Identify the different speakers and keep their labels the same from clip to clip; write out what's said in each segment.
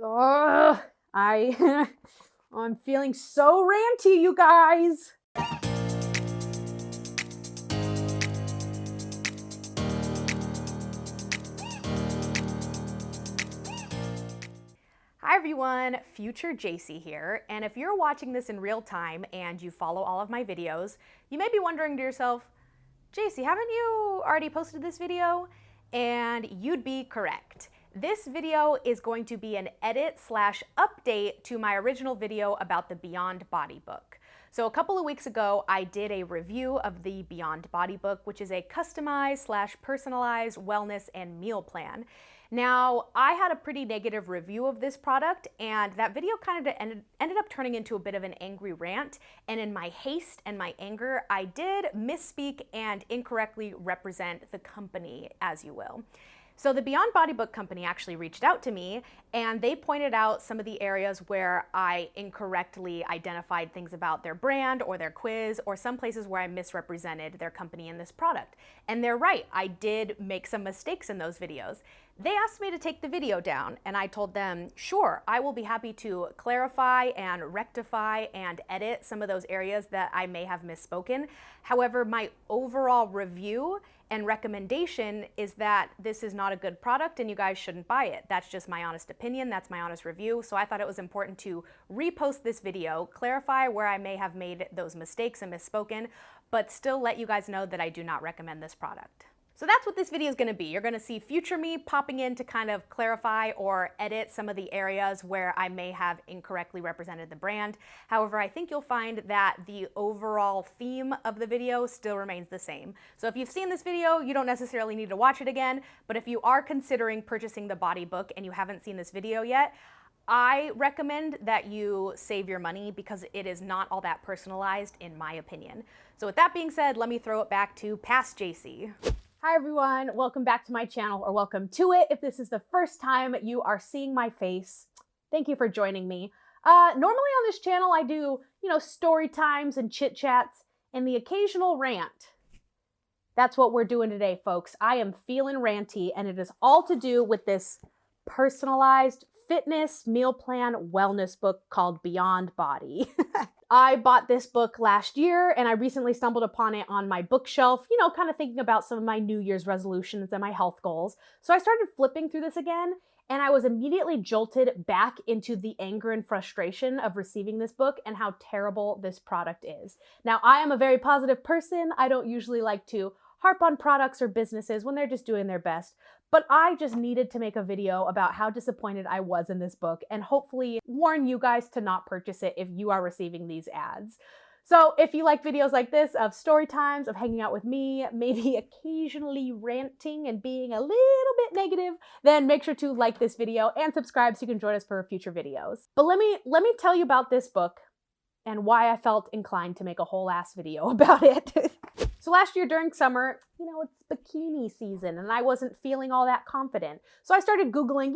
Speaker 1: Ugh, I'm feeling so ranty, you guys. Hi everyone, future Jacy here, and if you're watching this in real time and you follow all of my videos, you may be wondering to yourself, Jacy, haven't you already posted this video? And you'd be correct. This video is going to be an edit/update to my original video about the Beyond Body book. So a couple of weeks ago, I did a review of the Beyond Body book, which is a customized/personalized wellness and meal plan. Now, I had a pretty negative review of this product, and that video kind of ended up turning into a bit of an angry rant, and in my haste and my anger, I did misspeak and incorrectly represent the company, as you will. So the Beyond Body Book company actually reached out to me, and they pointed out some of the areas where I incorrectly identified things about their brand or their quiz, or some places where I misrepresented their company in this product. And they're right, I did make some mistakes in those videos. They asked me to take the video down, and I told them, sure, I will be happy to clarify and rectify and edit some of those areas that I may have misspoken. However, my overall review and recommendation is that this is not a good product and you guys shouldn't buy it. That's just my honest opinion, that's my honest review. So I thought it was important to repost this video, clarify where I may have made those mistakes and misspoken, but still let you guys know that I do not recommend this product. So that's what this video is going to be. You're going to see future me popping in to kind of clarify or edit some of the areas where I may have incorrectly represented the brand. However, I think you'll find that the overall theme of the video still remains the same. So if you've seen this video, you don't necessarily need to watch it again, but if you are considering purchasing the body book and you haven't seen this video yet, I recommend that you save your money because it is not all that personalized in my opinion. So with that being said, let me throw it back to Past Jacy. Hi everyone, welcome back to my channel, or welcome to it if this is the first time you are seeing my face. Thank you for joining me. Normally on this channel I do, story times and chit chats and the occasional rant. That's what we're doing today, folks. I am feeling ranty, and it is all to do with this personalized fitness meal plan wellness book called Beyond Body. I bought this book last year, and I recently stumbled upon it on my bookshelf, kind of thinking about some of my New Year's resolutions and my health goals. So I started flipping through this again, and I was immediately jolted back into the anger and frustration of receiving this book and how terrible this product is. Now, I am a very positive person. I don't usually like to harp on products or businesses when they're just doing their best, but I just needed to make a video about how disappointed I was in this book and hopefully warn you guys to not purchase it if you are receiving these ads. So if you like videos like this of story times, of hanging out with me, maybe occasionally ranting and being a little bit negative, then make sure to like this video and subscribe so you can join us for future videos. But let me tell you about this book and why I felt inclined to make a whole ass video about it. So last year during summer, it's bikini season and I wasn't feeling all that confident. So I started Googling,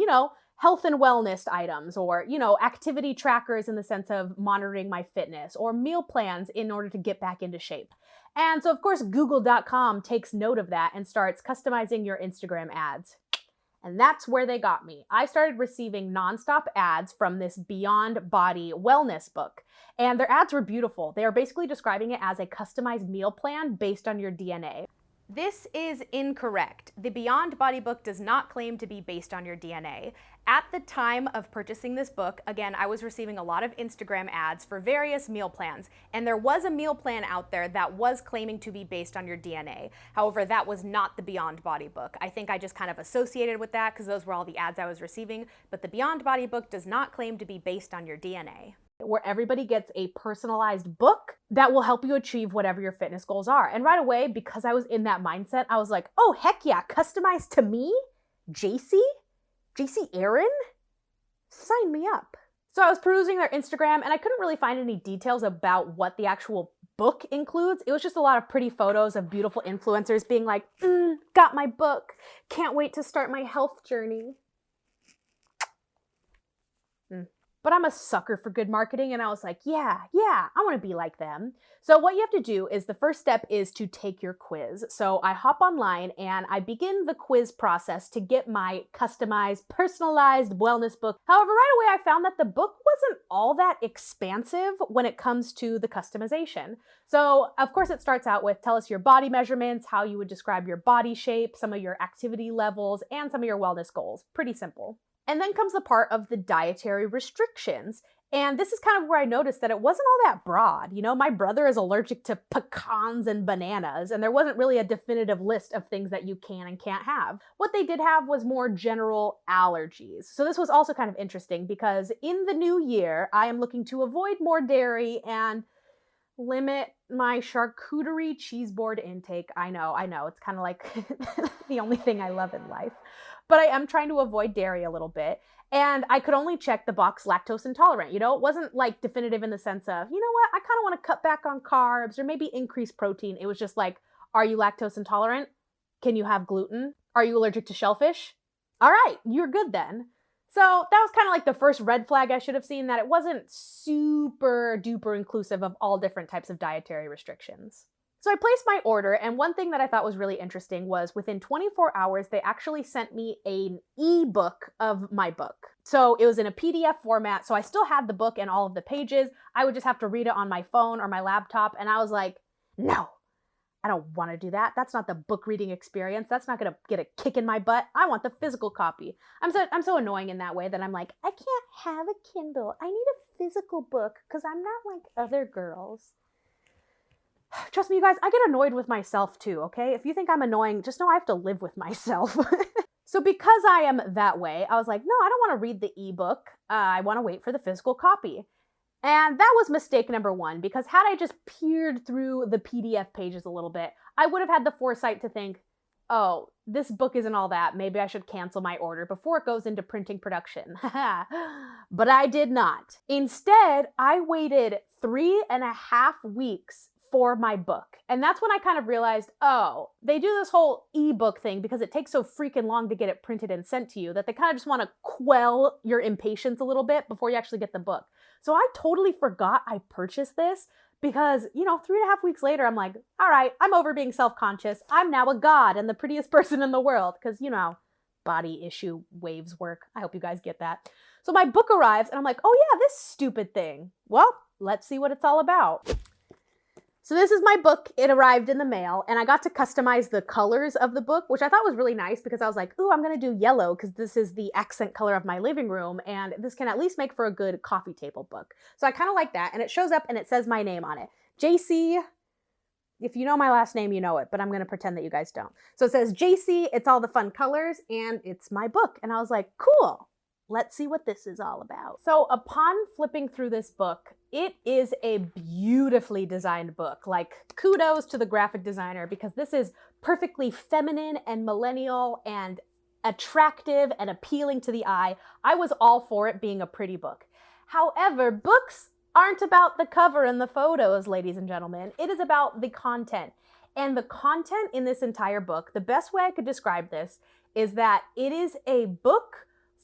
Speaker 1: health and wellness items, or, activity trackers in the sense of monitoring my fitness, or meal plans in order to get back into shape. And so of course, Google.com takes note of that and starts customizing your Instagram ads. And that's where they got me. I started receiving nonstop ads from this Beyond Body wellness book. And their ads were beautiful. They are basically describing it as a customized meal plan based on your DNA. This is incorrect. The Beyond Body book does not claim to be based on your DNA. At the time of purchasing this book, again, I was receiving a lot of Instagram ads for various meal plans, and there was a meal plan out there that was claiming to be based on your DNA. However, that was not the Beyond Body book. I think I just kind of associated with that because those were all the ads I was receiving, but the Beyond Body book does not claim to be based on your DNA. Where everybody gets a personalized book that will help you achieve whatever your fitness goals are. And right away, because I was in that mindset, I was like, oh, heck yeah, customized to me? Jacy? Jacy Aaron? Sign me up. So I was perusing their Instagram and I couldn't really find any details about what the actual book includes. It was just a lot of pretty photos of beautiful influencers being like, got my book, can't wait to start my health journey. But I'm a sucker for good marketing, and I was like, yeah, I want to be like them. So what you have to do is the first step is to take your quiz. So I hop online and I begin the quiz process to get my customized, personalized wellness book. However, right away I found that the book wasn't all that expansive when it comes to the customization. So of course it starts out with tell us your body measurements, how you would describe your body shape, some of your activity levels, and some of your wellness goals. Pretty simple. And then comes the part of the dietary restrictions. And this is kind of where I noticed that it wasn't all that broad. You know, my brother is allergic to pecans and bananas, and there wasn't really a definitive list of things that you can and can't have. What they did have was more general allergies. So this was also kind of interesting because in the new year, I am looking to avoid more dairy and limit my charcuterie cheese board intake. I know, it's kind of like the only thing I love in life. But I am trying to avoid dairy a little bit. And I could only check the box lactose intolerant. You know, it wasn't like definitive in the sense of, you know what, I kind of want to cut back on carbs or maybe increase protein. It was just like, are you lactose intolerant? Can you have gluten? Are you allergic to shellfish? All right, you're good then. So that was kind of like the first red flag I should have seen, that it wasn't super duper inclusive of all different types of dietary restrictions. So I placed my order, and one thing that I thought was really interesting was within 24 hours, they actually sent me an ebook of my book. So it was in a PDF format, so I still had the book and all of the pages. I would just have to read it on my phone or my laptop, and I was like, no, I don't want to do that. That's not the book reading experience. That's not going to get a kick in my butt. I want the physical copy. I'm so annoying in that way that I'm like, I can't have a Kindle. I need a physical book because I'm not like other girls. Trust me, you guys, I get annoyed with myself too, okay? If you think I'm annoying, just know I have to live with myself. So because I am that way, I was like, no, I don't want to read the ebook. I want to wait for the physical copy. And that was mistake number one, because had I just peered through the PDF pages a little bit, I would have had the foresight to think, oh, this book isn't all that. Maybe I should cancel my order before it goes into printing production. But I did not. Instead, I waited 3.5 weeks for my book. And that's when I kind of realized, oh, they do this whole ebook thing because it takes so freaking long to get it printed and sent to you that they kind of just want to quell your impatience a little bit before you actually get the book. So I totally forgot I purchased this because, 3.5 weeks later, I'm like, all right, I'm over being self-conscious. I'm now a god and the prettiest person in the world because, body issue waves work. I hope you guys get that. So my book arrives and I'm like, oh yeah, this stupid thing. Well, let's see what it's all about. So this is my book. It arrived in the mail and I got to customize the colors of the book, which I thought was really nice because I was like, ooh, I'm going to do yellow because this is the accent color of my living room and this can at least make for a good coffee table book. So I kind of like that, and it shows up and it says my name on it. Jacy. If you know my last name, you know it, but I'm going to pretend that you guys don't. So it says Jacy, it's all the fun colors, and it's my book. And I was like, cool. Let's see what this is all about. So upon flipping through this book, it is a beautifully designed book. Like, kudos to the graphic designer because this is perfectly feminine and millennial and attractive and appealing to the eye. I was all for it being a pretty book. However, books aren't about the cover and the photos, ladies and gentlemen. It is about the content. And the content in this entire book, the best way I could describe this is that it is a book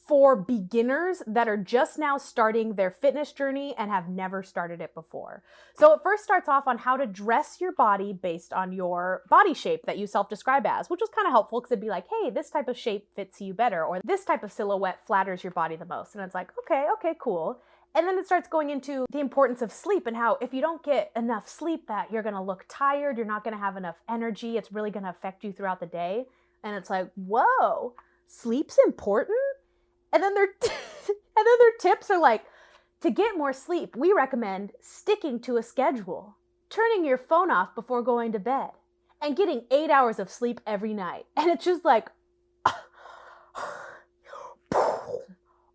Speaker 1: for beginners that are just now starting their fitness journey and have never started it before. So it first starts off on how to dress your body based on your body shape that you self-describe as, which was kind of helpful because it'd be like, hey, this type of shape fits you better, or this type of silhouette flatters your body the most. And it's like, okay, cool. And then it starts going into the importance of sleep and how if you don't get enough sleep that you're gonna look tired, you're not gonna have enough energy, it's really gonna affect you throughout the day. And it's like, whoa, sleep's important? And then their tips are like, to get more sleep, we recommend sticking to a schedule, turning your phone off before going to bed, and getting 8 hours of sleep every night. And it's just like,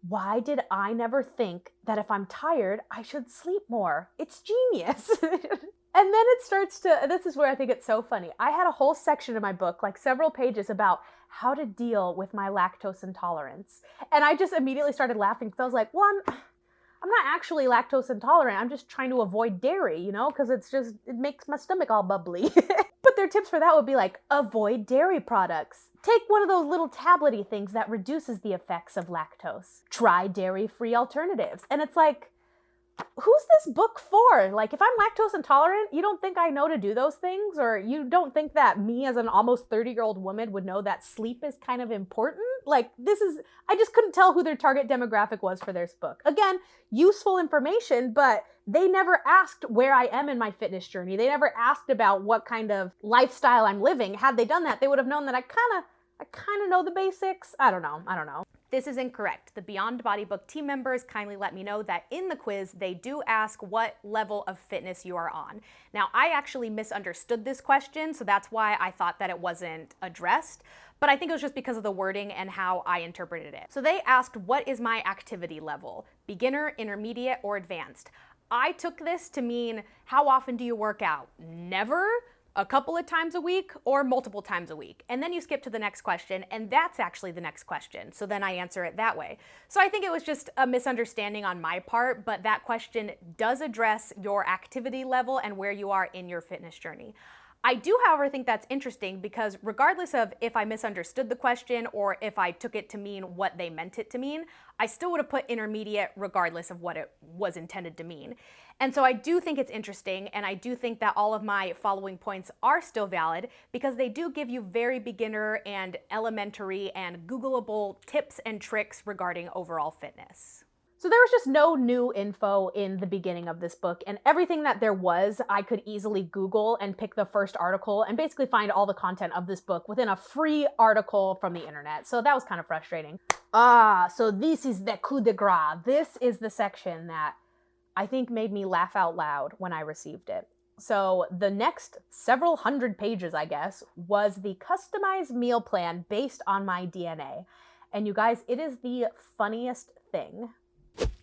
Speaker 1: why did I never think that if I'm tired, I should sleep more? It's genius. And then it starts to, this is where I think it's so funny. I had a whole section in my book, like several pages about how to deal with my lactose intolerance. And I just immediately started laughing because I was like, well, I'm not actually lactose intolerant. I'm just trying to avoid dairy, because it makes my stomach all bubbly. But their tips for that would be like, avoid dairy products. Take one of those little tablety things that reduces the effects of lactose. Try dairy-free alternatives. And it's like, who's this book for? Like, if I'm lactose intolerant, you don't think I know to do those things? Or you don't think that me as an almost 30-year-old woman would know that sleep is kind of important? Like, I just couldn't tell who their target demographic was for this book. Again, useful information, but they never asked where I am in my fitness journey. They never asked about what kind of lifestyle I'm living. Had they done that, they would have known that I kind of know the basics. I don't know. This is incorrect. The Beyond Body Book team members kindly let me know that in the quiz, they do ask what level of fitness you are on. Now, I actually misunderstood this question, so that's why I thought that it wasn't addressed, but I think it was just because of the wording and how I interpreted it. So they asked, what is my activity level? Beginner, intermediate, or advanced? I took this to mean, how often do you work out? Never? A couple of times a week, or multiple times a week? And then you skip to the next question, and that's actually the next question. So then I answer it that way. So I think it was just a misunderstanding on my part, but that question does address your activity level and where you are in your fitness journey. I do, however, think that's interesting because regardless of if I misunderstood the question or if I took it to mean what they meant it to mean, I still would have put intermediate regardless of what it was intended to mean. And so I do think it's interesting, and I do think that all of my following points are still valid because they do give you very beginner and elementary and Googleable tips and tricks regarding overall fitness. So there was just no new info in the beginning of this book, and everything that there was, I could easily Google and pick the first article and basically find all the content of this book within a free article from the internet. So that was kind of frustrating. So this is the coup de grace. This is the section that I think made me laugh out loud when I received it. So the next several hundred pages, I guess, was the customized meal plan based on my DNA. And you guys, it is the funniest thing.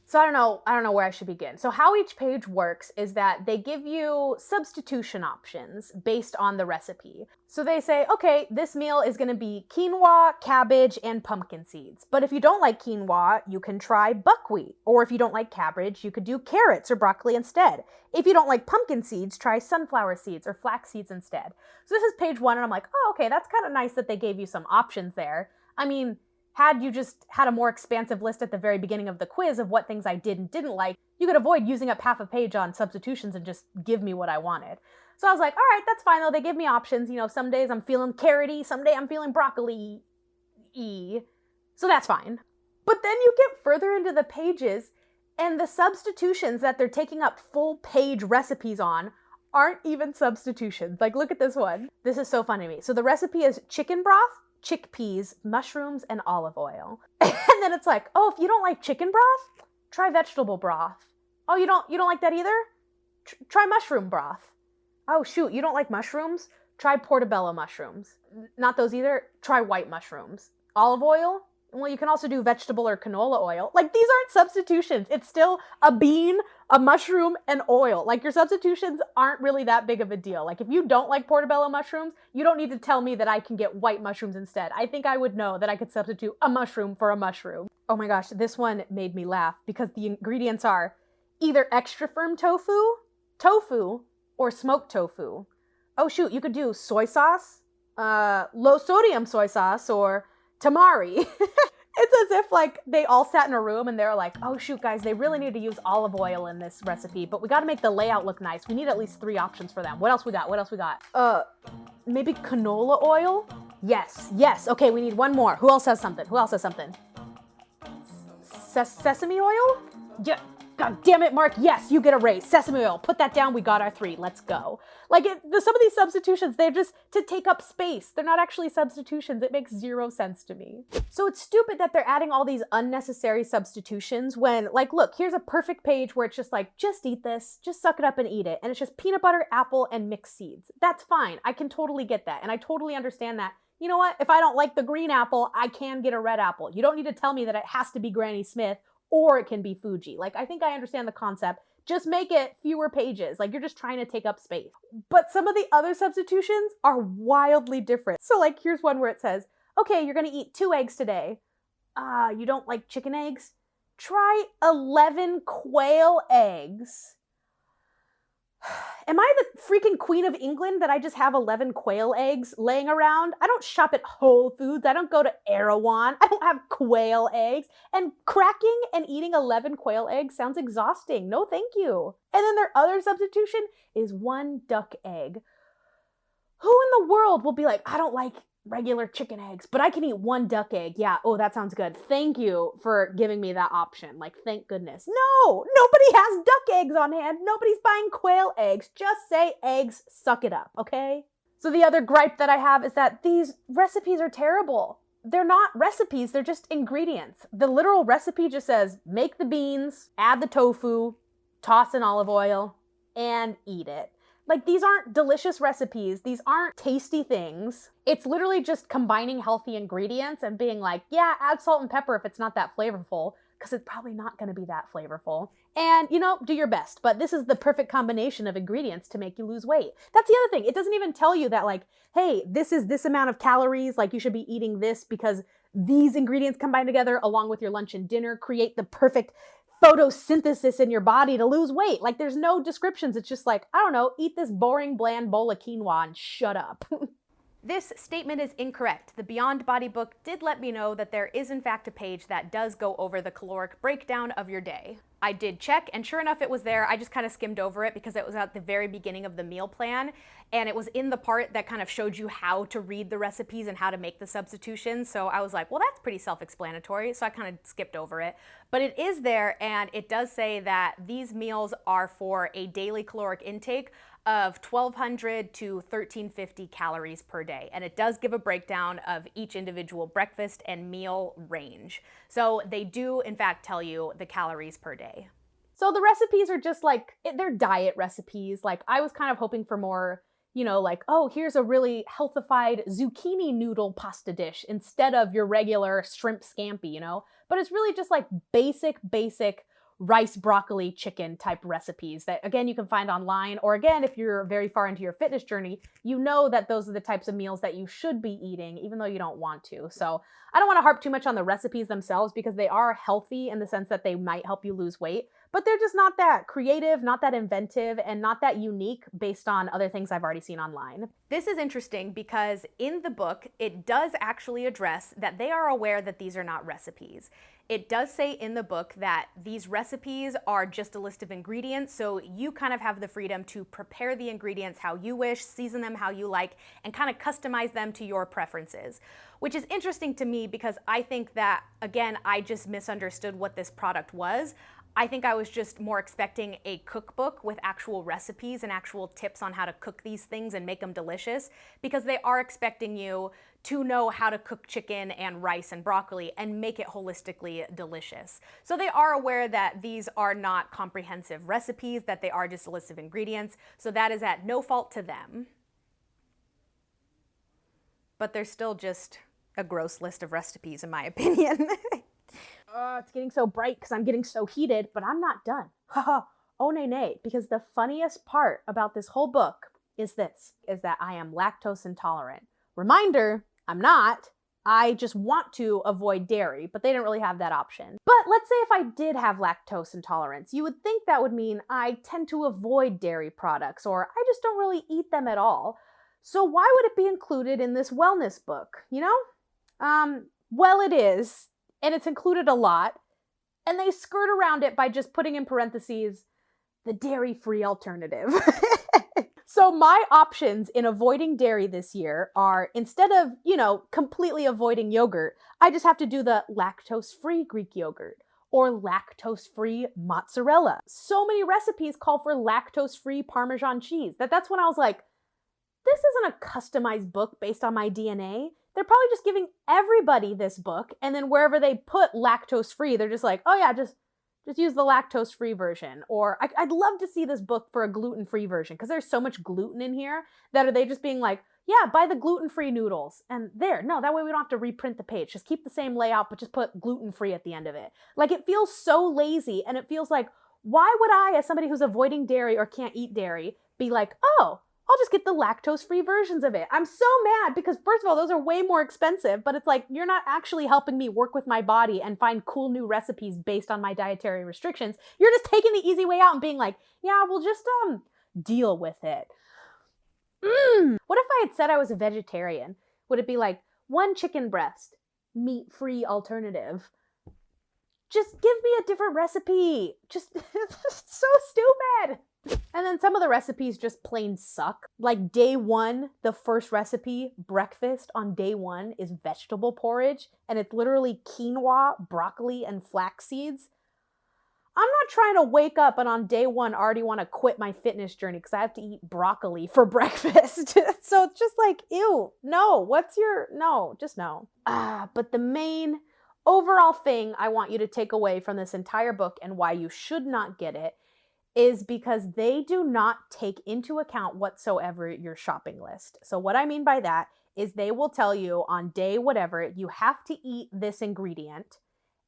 Speaker 1: So I don't know where I should begin. So how each page works is that they give you substitution options based on the recipe. So they say, okay, this meal is gonna be quinoa, cabbage, and pumpkin seeds. But if you don't like quinoa, you can try buckwheat. Or if you don't like cabbage, you could do carrots or broccoli instead. If you don't like pumpkin seeds, try sunflower seeds or flax seeds instead. So this is page 1, and I'm like, oh, okay, that's kind of nice that they gave you some options there. I mean, had you just had a more expansive list at the very beginning of the quiz of what things I did and didn't like, you could avoid using up half a page on substitutions and just give me what I wanted. So I was like, all right, that's fine though. They give me options. You know, some days I'm feeling carroty, some day I'm feeling broccoli-y. So that's fine. But then you get further into the pages and the substitutions that they're taking up full page recipes on aren't even substitutions. Like, look at this one. This is so funny to me. So the recipe is chicken broth, chickpeas, mushrooms, and olive oil. And then it's like, oh, if you don't like chicken broth, try vegetable broth. Oh, you don't like that either? Try mushroom broth. Oh, shoot, you don't like mushrooms? Try portobello mushrooms. Not those either. Try white mushrooms. Olive oil? Well, you can also do vegetable or canola oil. Like, these aren't substitutions. It's still a bean, a mushroom, and oil. Like, your substitutions aren't really that big of a deal. Like, if you don't like portobello mushrooms, you don't need to tell me that I can get white mushrooms instead. I think I would know that I could substitute a mushroom for a mushroom. Oh my gosh, this one made me laugh because the ingredients are either extra firm tofu, or smoked tofu. Oh shoot, you could do soy sauce, low sodium soy sauce, or tamari. It's as if like they all sat in a room and they're like, oh shoot guys, they really need to use olive oil in this recipe, but we gotta make the layout look nice. We need at least 3 options for them. What else we got? Maybe canola oil? Yes. Okay, we need one more. Who else has something? Sesame oil? Yeah. God damn it, Mark. Yes, you get a raise. Sesame oil. Put that down. We got our 3. Let's go. Like, some of these substitutions, they're just to take up space. They're not actually substitutions. It makes 0 sense to me. So it's stupid that they're adding all these unnecessary substitutions when, like, look, here's a perfect page where it's just like, just eat this. Just suck it up and eat it. And it's just peanut butter, apple, and mixed seeds. That's fine. I can totally get that. And I totally understand that. You know what? If I don't like the green apple, I can get a red apple. You don't need to tell me that it has to be Granny Smith or it can be Fuji. Like, I think I understand the concept. Just make it fewer pages. Like, you're just trying to take up space. But some of the other substitutions are wildly different. So like, here's one where it says, okay, you're gonna eat 2 eggs today. You don't like chicken eggs? Try 11 quail eggs. Am I the freaking Queen of England that I just have 11 quail eggs laying around? I don't shop at Whole Foods. I don't go to Erewhon. I don't have quail eggs. And cracking and eating 11 quail eggs sounds exhausting. No, thank you. And then their other substitution is 1 duck egg. Who in the world will be like, I don't like regular chicken eggs, but I can eat 1 duck egg. Yeah, oh, that sounds good. Thank you for giving me that option. Like, thank goodness. No, nobody has duck eggs on hand. Nobody's buying quail eggs. Just say eggs, suck it up, okay? So the other gripe that I have is that these recipes are terrible. They're not recipes, they're just ingredients. The literal recipe just says, make the beans, add the tofu, toss in olive oil, and eat it. Like, these aren't delicious recipes. These aren't tasty things. It's literally just combining healthy ingredients and being like, yeah, add salt and pepper if it's not that flavorful, because it's probably not going to be that flavorful. And, you know, do your best. But this is the perfect combination of ingredients to make you lose weight. That's the other thing. It doesn't even tell you that, like, hey, this is this amount of calories. Like, you should be eating this because these ingredients combined together along with your lunch and dinner create the perfect photosynthesis in your body to lose weight. Like, there's no descriptions. It's just like, I don't know, eat this boring, bland bowl of quinoa and shut up. This statement is incorrect. The Beyond Body book did let me know that there is in fact a page that does go over the caloric breakdown of your day. I did check, and sure enough, it was there. I just kind of skimmed over it because it was at the very beginning of the meal plan, and it was in the part that kind of showed you how to read the recipes and how to make the substitutions. So I was like, well, that's pretty self-explanatory, so I kind of skipped over it. But it is there, and it does say that these meals are for a daily caloric intake of 1,200 to 1,350 calories per day. And it does give a breakdown of each individual breakfast and meal range. So they do, in fact, tell you the calories per day. So the recipes are just like, they're diet recipes. Like, I was kind of hoping for more, you know, like, oh, here's a really healthified zucchini noodle pasta dish instead of your regular shrimp scampi, you know? But it's really just like basic rice, broccoli, chicken type recipes that, again, you can find online. Or again, if you're very far into your fitness journey, you know that those are the types of meals that you should be eating, even though you don't want to. So I don't want to harp too much on the recipes themselves because they are healthy in the sense that they might help you lose weight, but they're just not that creative, not that inventive, and not that unique based on other things I've already seen online. This is interesting because in the book, it does actually address that they are aware that these are not recipes. It does say in the book that these recipes are just a list of ingredients, so you kind of have the freedom to prepare the ingredients how you wish, season them how you like, and kind of customize them to your preferences. Which is interesting to me because I think that, again, I just misunderstood what this product was. I think I was just more expecting a cookbook with actual recipes and actual tips on how to cook these things and make them delicious, because they are expecting you to know how to cook chicken and rice and broccoli and make it holistically delicious. So they are aware that these are not comprehensive recipes, that they are just a list of ingredients, so that is at no fault to them. But they're still just a gross list of recipes, in my opinion. It's getting so bright because I'm getting so heated, but I'm not done. Haha, oh nay nay, because the funniest part about this whole book is that I am lactose intolerant. Reminder, I'm not. I just want to avoid dairy, but they didn't really have that option. But let's say if I did have lactose intolerance, you would think that would mean I tend to avoid dairy products, or I just don't really eat them at all. So why would it be included in this wellness book, you know? Well, it is. And it's included a lot, and they skirt around it by just putting in parentheses, the dairy-free alternative. So my options in avoiding dairy this year are, instead of, you know, completely avoiding yogurt, I just have to do the lactose-free Greek yogurt or lactose-free mozzarella. So many recipes call for lactose-free Parmesan cheese. That's when I was like, this isn't a customized book based on my DNA. They're probably just giving everybody this book, and then wherever they put lactose-free, they're just like, oh yeah, just use the lactose-free version. Or I'd love to see this book for a gluten-free version, because there's so much gluten in here that are they just being like, yeah, buy the gluten-free noodles. And there, no, that way we don't have to reprint the page. Just keep the same layout, but just put gluten-free at the end of it. Like, it feels so lazy, and it feels like, why would I, as somebody who's avoiding dairy or can't eat dairy, be like, oh, I'll just get the lactose-free versions of it. I'm so mad because, first of all, those are way more expensive, but it's like, you're not actually helping me work with my body and find cool new recipes based on my dietary restrictions. You're just taking the easy way out and being like, yeah, we'll just deal with it. What if I had said I was a vegetarian? Would it be like 1 chicken breast, meat-free alternative? Just give me a different recipe. Just so stupid. And then some of the recipes just plain suck. Like day 1, the first recipe, breakfast on day 1 is vegetable porridge, and it's literally quinoa, broccoli, and flax seeds. I'm not trying to wake up and on day 1 already want to quit my fitness journey because I have to eat broccoli for breakfast. So it's just like, ew, no, no, just no. But the main overall thing I want you to take away from this entire book and why you should not get it is because they do not take into account whatsoever your shopping list. So what I mean by that is they will tell you on day whatever, you have to eat this ingredient,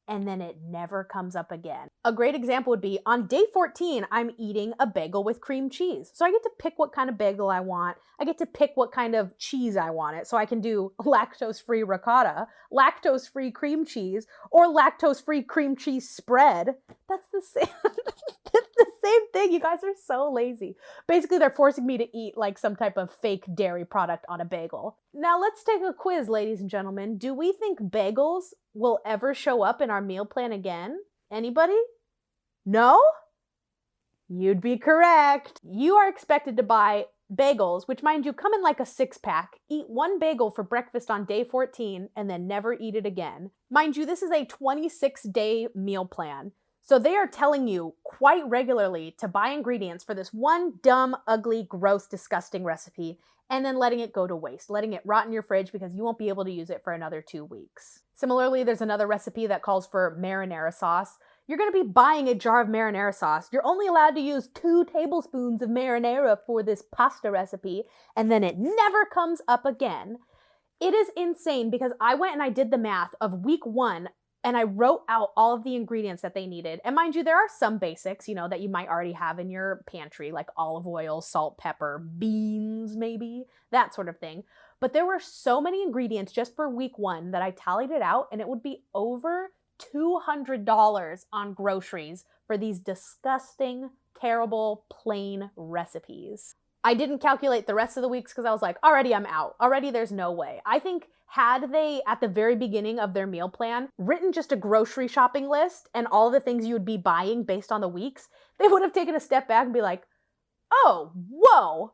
Speaker 1: and then it never comes up again. A great example would be on day 14, I'm eating a bagel with cream cheese. So I get to pick what kind of bagel I want. I get to pick what kind of cheese I want it. So I can do lactose-free ricotta, lactose-free cream cheese, or lactose-free cream cheese spread. That's the same. It's the same thing. You guys are so lazy. Basically, they're forcing me to eat like some type of fake dairy product on a bagel. Now let's take a quiz, ladies and gentlemen. Do we think bagels will ever show up in our meal plan again? Anybody? No? You'd be correct. You are expected to buy bagels, which mind you, come in like a 6-pack, eat 1 bagel for breakfast on day 14, and then never eat it again. Mind you, this is a 26-day meal plan. So they are telling you quite regularly to buy ingredients for this one dumb, ugly, gross, disgusting recipe, and then letting it go to waste, letting it rot in your fridge because you won't be able to use it for another 2 weeks. Similarly, there's another recipe that calls for marinara sauce. You're going to be buying a jar of marinara sauce. You're only allowed to use 2 tablespoons of marinara for this pasta recipe, and then it never comes up again. It is insane because I went and I did the math of week 1, and I wrote out all of the ingredients that they needed. And mind you, there are some basics, that you might already have in your pantry, like olive oil, salt, pepper, beans, maybe, that sort of thing. But there were so many ingredients just for week 1 that I tallied it out, and it would be over $200 on groceries for these disgusting, terrible, plain recipes. I didn't calculate the rest of the weeks because I was like, already I'm out. Already there's no way. I think had they, at the very beginning of their meal plan, written just a grocery shopping list and all the things you would be buying based on the weeks, they would have taken a step back and be like, oh, whoa,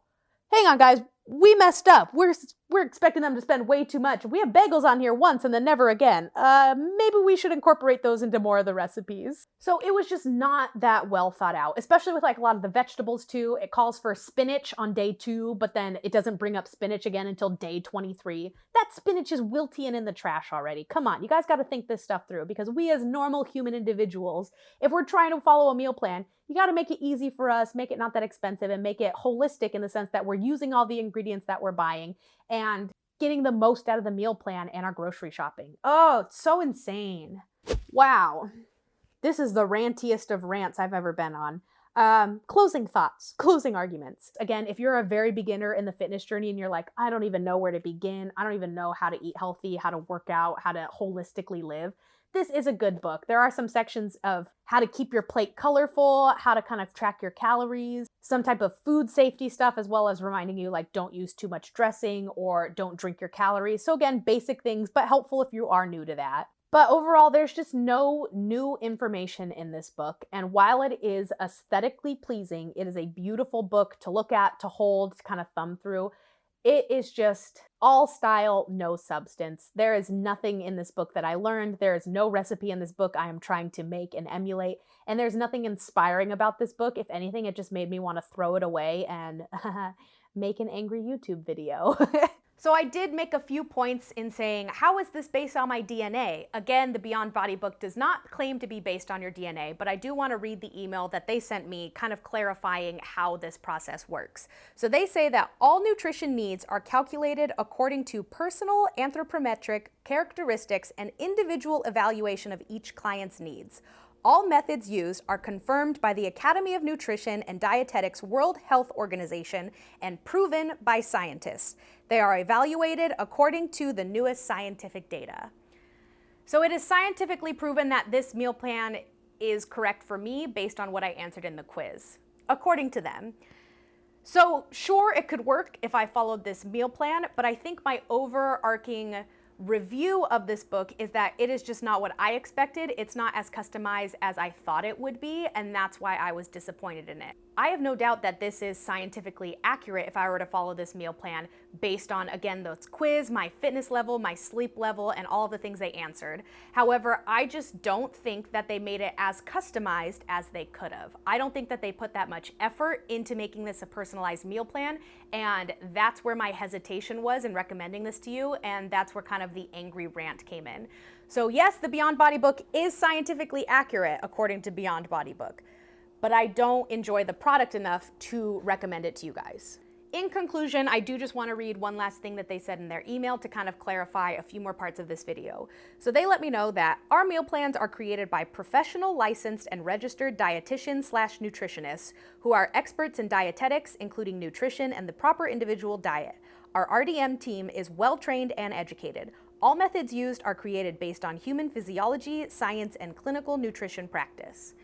Speaker 1: hang on guys, we messed up. We're expecting them to spend way too much. We have bagels on here once and then never again. Maybe we should incorporate those into more of the recipes. So it was just not that well thought out, especially with like a lot of the vegetables too. It calls for spinach on day 2, but then it doesn't bring up spinach again until day 23. That spinach is wilty and in the trash already. Come on, you guys got to think this stuff through because we as normal human individuals, if we're trying to follow a meal plan, you got to make it easy for us, make it not that expensive, and make it holistic in the sense that we're using all the ingredients that we're buying and getting the most out of the meal plan and our grocery shopping. Oh, it's so insane. Wow. This is the rantiest of rants I've ever been on. Closing thoughts, closing arguments. Again, if you're a very beginner in the fitness journey and you're like, I don't even know where to begin, I don't even know how to eat healthy, how to work out, how to holistically live, this is a good book. There are some sections of how to keep your plate colorful, how to kind of track your calories, some type of food safety stuff, as well as reminding you like don't use too much dressing or don't drink your calories. So again, basic things, but helpful if you are new to that. But overall, there's just no new information in this book. And while it is aesthetically pleasing, it is a beautiful book to look at, to hold, to kind of thumb through. It is just all style, no substance. There is nothing in this book that I learned. There is no recipe in this book I am trying to make and emulate. And there's nothing inspiring about this book. If anything, it just made me want to throw it away and make an angry YouTube video. So I did make a few points in saying, how is this based on my DNA? Again, the Beyond Body book does not claim to be based on your DNA, but I do want to read the email that they sent me kind of clarifying how this process works. So they say that all nutrition needs are calculated according to personal anthropometric characteristics and individual evaluation of each client's needs. All methods used are confirmed by the Academy of Nutrition and Dietetics World Health Organization and proven by scientists. They are evaluated according to the newest scientific data. So it is scientifically proven that this meal plan is correct for me based on what I answered in the quiz, according to them. So sure, it could work if I followed this meal plan, but I think my overarching review of this book is that it is just not what I expected. It's not as customized as I thought it would be, and that's why I was disappointed in it. I have no doubt that this is scientifically accurate if I were to follow this meal plan based on, again, those quiz, my fitness level, my sleep level, and all of the things they answered. However, I just don't think that they made it as customized as they could have. I don't think that they put that much effort into making this a personalized meal plan, and that's where my hesitation was in recommending this to you, and that's where kind of the angry rant came in. So yes, the Beyond Body book is scientifically accurate according to Beyond Body book, but I don't enjoy the product enough to recommend it to you guys. In conclusion, I do just want to read one last thing that they said in their email to kind of clarify a few more parts of this video. So they let me know that our meal plans are created by professional, licensed, and registered dietitians/nutritionists who are experts in dietetics, including nutrition and the proper individual diet. Our RDM team is well-trained and educated. All methods used are created based on human physiology, science, and clinical nutrition practice.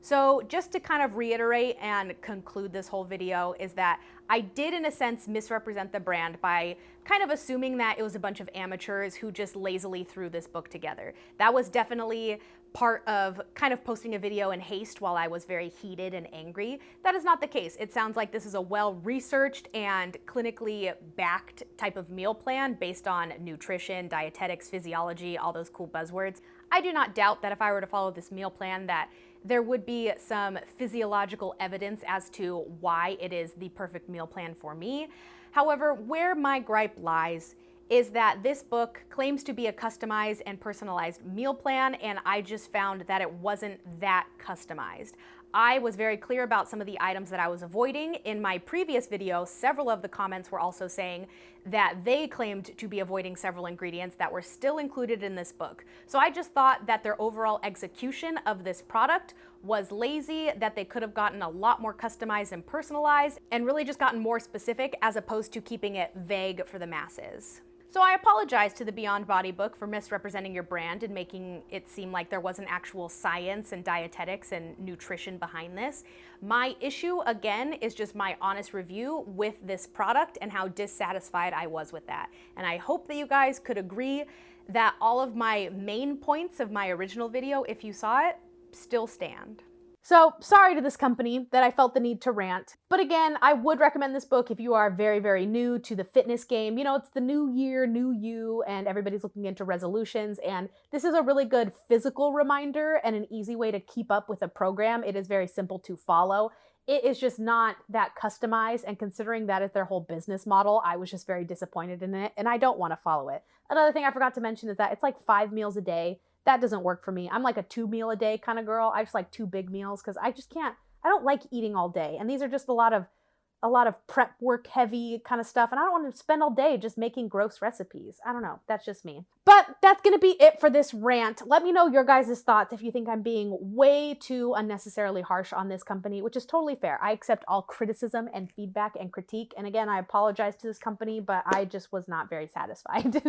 Speaker 1: So just to kind of reiterate and conclude this whole video is that I did in a sense misrepresent the brand by kind of assuming that it was a bunch of amateurs who just lazily threw this book together. That was definitely part of kind of posting a video in haste while I was very heated and angry. That is not the case. It sounds like this is a well-researched and clinically backed type of meal plan based on nutrition, dietetics, physiology, all those cool buzzwords. I do not doubt that if I were to follow this meal plan that there would be some physiological evidence as to why it is the perfect meal plan for me. However, where my gripe lies is that this book claims to be a customized and personalized meal plan, and I just found that it wasn't that customized. I was very clear about some of the items that I was avoiding. In my previous video, several of the comments were also saying that they claimed to be avoiding several ingredients that were still included in this book. So I just thought that their overall execution of this product was lazy, that they could have gotten a lot more customized and personalized, and really just gotten more specific as opposed to keeping it vague for the masses. So I apologize to the Beyond Body book for misrepresenting your brand and making it seem like there wasn't actual science and dietetics and nutrition behind this. My issue, again, is just my honest review with this product and how dissatisfied I was with that. And I hope that you guys could agree that all of my main points of my original video, if you saw it, still stand. So sorry to this company that I felt the need to rant, but again, I would recommend this book if you are very, very new to the fitness game. You know, it's the new year, new you, and everybody's looking into resolutions, and this is a really good physical reminder and an easy way to keep up with a program. It is very simple to follow. It is just not that customized, and considering that is their whole business model, I was just very disappointed in it, and I don't want to follow it. Another thing I forgot to mention is that it's like 5 meals a day. That doesn't work for me. I'm like a 2 meal a day kind of girl. I just like 2 big meals because I just can't, I don't like eating all day. And these are just a lot of prep work heavy kind of stuff. And I don't want to spend all day just making gross recipes. I don't know. That's just me. But that's going to be it for this rant. Let me know your guys' thoughts if you think I'm being way too unnecessarily harsh on this company, which is totally fair. I accept all criticism and feedback and critique. And again, I apologize to this company, but I just was not very satisfied.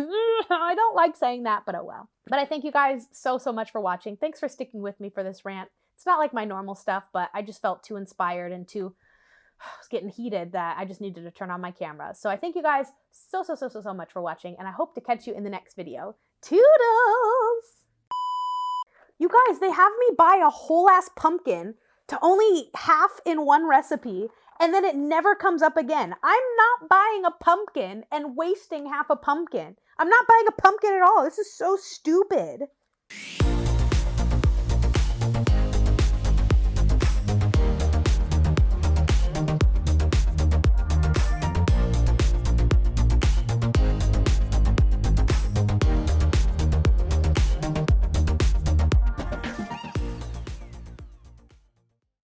Speaker 1: I don't like saying that, but oh well. But I thank you guys so much for watching. Thanks for sticking with me for this rant. It's not like my normal stuff, but I just felt too inspired and too I was getting heated that I just needed to turn on my camera. So I thank you guys so much for watching, and I hope to catch you in the next video. Toodles! You guys, they have me buy a whole ass pumpkin to only eat half in one recipe, and then it never comes up again. I'm not buying a pumpkin and wasting half a pumpkin. I'm not buying a pumpkin at all. This is so stupid.